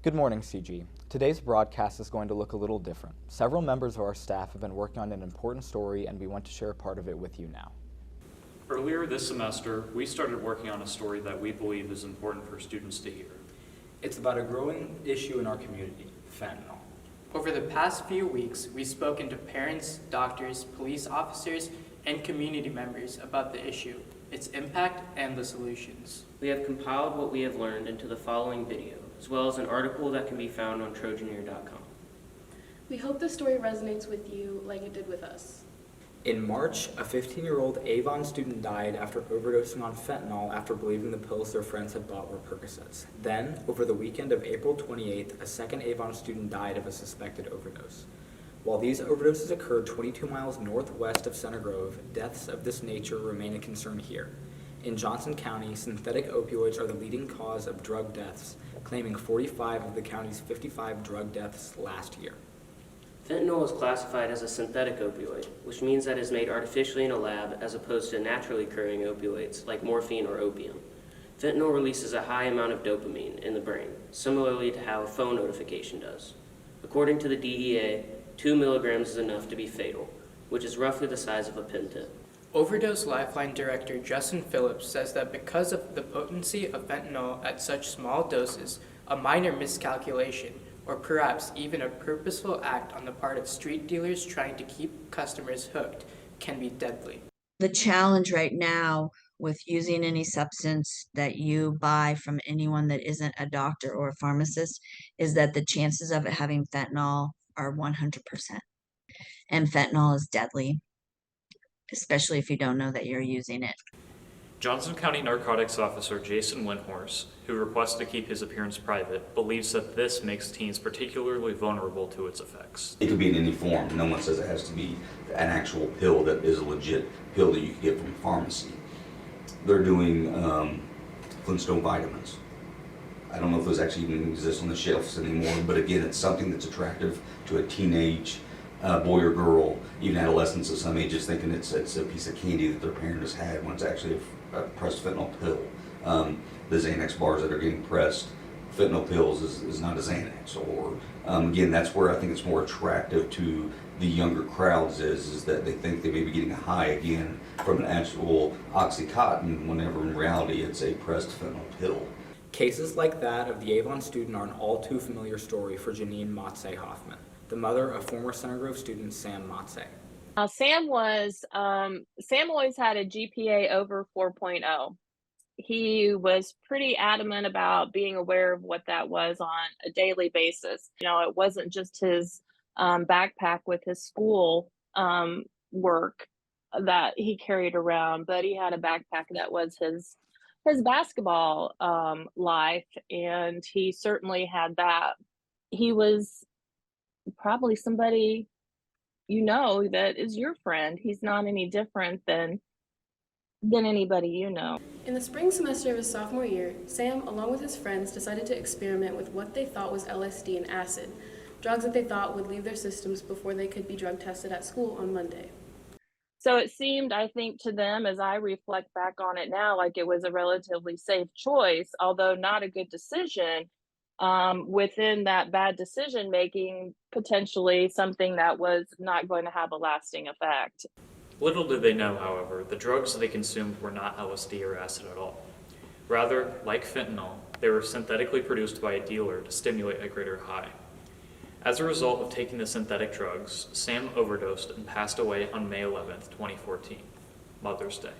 Good morning, CG. Today's broadcast is going to look a little different. Several members of our staff have been working on an important story, and we want to share a part of it with you now. Earlier this semester, we started working on a story that we believe is important for students to hear. It's about a growing issue in our community, fentanyl. Over the past few weeks, we've spoken to parents, doctors, police officers, and community members about the issue, its impact, and the solutions. We have compiled what we have learned into the following video, as well as an article that can be found on trojaneer.com. We hope the story resonates with you like it did with us. In March, a 15-year-old Avon student died after overdosing on fentanyl after believing the pills their friends had bought were Percocets. Then, over the weekend of April 28th, a second Avon student died of a suspected overdose. While these overdoses occurred 22 miles northwest of Center Grove, deaths of this nature remain a concern here. In Johnson County, synthetic opioids are the leading cause of drug deaths, claiming 45 of the county's 55 drug deaths last year. Fentanyl is classified as a synthetic opioid, which means that it is made artificially in a lab as opposed to naturally occurring opioids like morphine or opium. Fentanyl releases a high amount of dopamine in the brain, similarly to how a phone notification does. According to the DEA, 2 milligrams is enough to be fatal, which is roughly the size of a pin tip. Overdose Lifeline Director Justin Phillips says that because of the potency of fentanyl at such small doses, a minor miscalculation, or perhaps even a purposeful act on the part of street dealers trying to keep customers hooked, can be deadly. The challenge right now with using any substance that you buy from anyone that isn't a doctor or a pharmacist is that the chances of it having fentanyl are 100%. And fentanyl is deadly, especially if you don't know that you're using it. Johnson County Narcotics Officer Jason Windhorse, who requests to keep his appearance private, believes that this makes teens particularly vulnerable to its effects. It could be in any form. No one says it has to be an actual pill that is a legit pill that you can get from a pharmacy. They're doing Flintstone vitamins. I don't know if those actually even exist on the shelves anymore, but again, it's something that's attractive to a teenage boy or girl, even adolescents of some ages, thinking it's a piece of candy that their parent has had when it's actually a pressed fentanyl pill. The Xanax bars that are getting pressed, fentanyl pills is not a Xanax. Or again, that's where I think it's more attractive to the younger crowds is that they think they may be getting a high again from an actual Oxycontin, whenever in reality it's a pressed fentanyl pill. Cases like that of the Avon student are an all too familiar story for Janine Motze Hoffman, the mother of former Center Grove student Sam Motze. Sam always had a GPA over 4.0. He was pretty adamant about being aware of what that was on a daily basis. You know, it wasn't just his backpack with his school work that he carried around, but he had a backpack that was his basketball life, and he certainly had that. He was probably somebody that is your friend. He's not any different than anybody you know. In the spring semester of his sophomore year, Sam, along with his friends, decided to experiment with what they thought was LSD and acid, drugs that they thought would leave their systems before they could be drug tested at school on Monday. So it seemed, I think, to them, as I reflect back on it now, like it was a relatively safe choice, although not a good decision. Within that bad decision making, potentially something that was not going to have a lasting effect. Little did they know, however, the drugs they consumed were not LSD or acid at all. Rather, like fentanyl, they were synthetically produced by a dealer to stimulate a greater high. As a result of taking the synthetic drugs, Sam overdosed and passed away on May 11th, 2014, Mother's Day.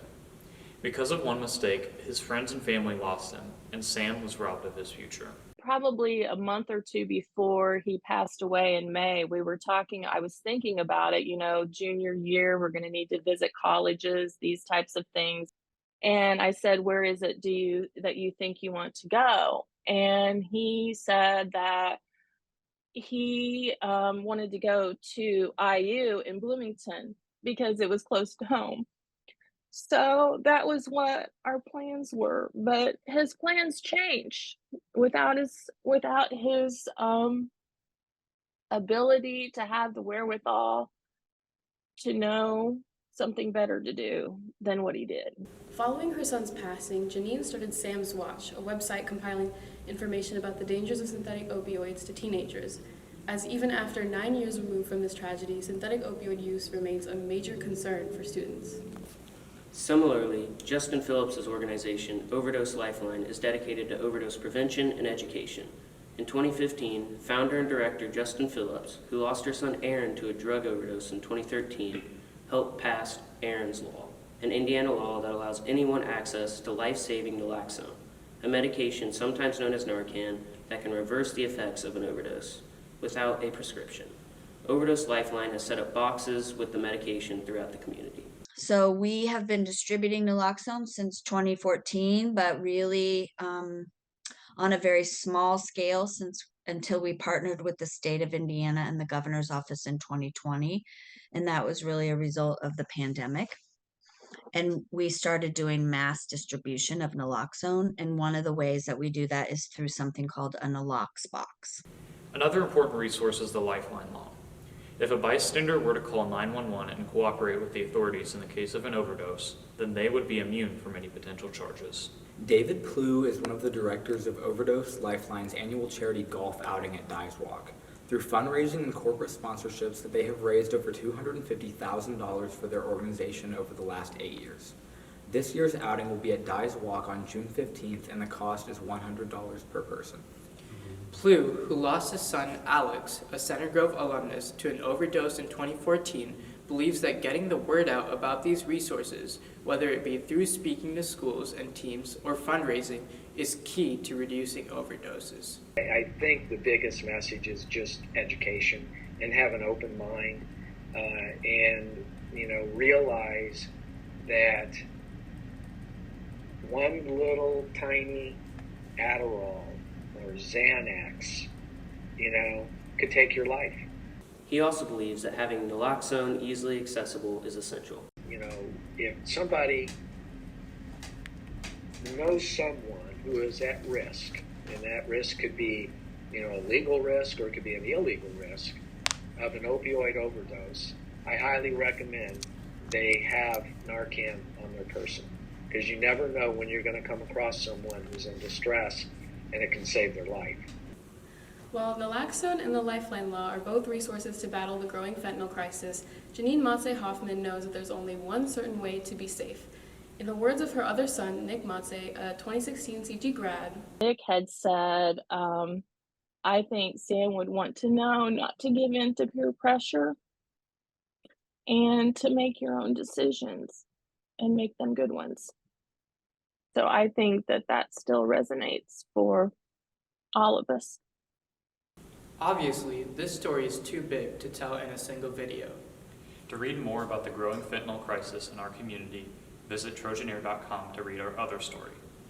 Because of one mistake, his friends and family lost him, and Sam was robbed of his future. Probably a month or two before he passed away in May, I was thinking about it, junior year, we're going to need to visit colleges, these types of things. And I said, where is it that you think you want to go? And he said that he wanted to go to IU in Bloomington because it was close to home. So that was what our plans were, but his plans changed without his ability to have the wherewithal to know something better to do than what he did. Following her son's passing, Janine started Sam's Watch, a website compiling information about the dangers of synthetic opioids to teenagers, as even after 9 years removed from this tragedy, synthetic opioid use remains a major concern for students. Similarly, Justin Phillips' organization, Overdose Lifeline, is dedicated to overdose prevention and education. In 2015, founder and director Justin Phillips, who lost her son Aaron to a drug overdose in 2013, helped pass Aaron's Law, an Indiana law that allows anyone access to life-saving naloxone, a medication sometimes known as Narcan that can reverse the effects of an overdose without a prescription. Overdose Lifeline has set up boxes with the medication throughout the community. So we have been distributing naloxone since 2014, but really on a very small scale until we partnered with the state of Indiana and the governor's office in 2020. And that was really a result of the pandemic. And we started doing mass distribution of naloxone. And one of the ways that we do that is through something called a nalox box. Another important resource is the Lifeline Law. If a bystander were to call 911 and cooperate with the authorities in the case of an overdose, then they would be immune from any potential charges. David Plew is one of the directors of Overdose Lifeline's annual charity golf outing at Dyes Walk. Through fundraising and corporate sponsorships, that they have raised over $250,000 for their organization over the last 8 years. This year's outing will be at Dyes Walk on June 15th, and the cost is $100 per person. Plew, who lost his son Alex, a Center Grove alumnus, to an overdose in 2014, believes that getting the word out about these resources, whether it be through speaking to schools and teams or fundraising, is key to reducing overdoses. I think the biggest message is just education and have an open mind and realize that one little tiny Adderall or Xanax, could take your life. He also believes that having naloxone easily accessible is essential. If somebody knows someone who is at risk, and that risk could be, a legal risk or it could be an illegal risk of an opioid overdose, I highly recommend they have Narcan on their person, because you never know when you're going to come across someone who's in distress, and it can save their life. While naloxone and the Lifeline Law are both resources to battle the growing fentanyl crisis, Janine Motze Hoffman knows that there's only one certain way to be safe. In the words of her other son, Nick Motze, a 2016 CG grad, Nick had said, I think Sam would want to know not to give in to peer pressure and to make your own decisions and make them good ones. So I think that still resonates for all of us. Obviously, this story is too big to tell in a single video. To read more about the growing fentanyl crisis in our community, visit Trojanair.com to read our other story.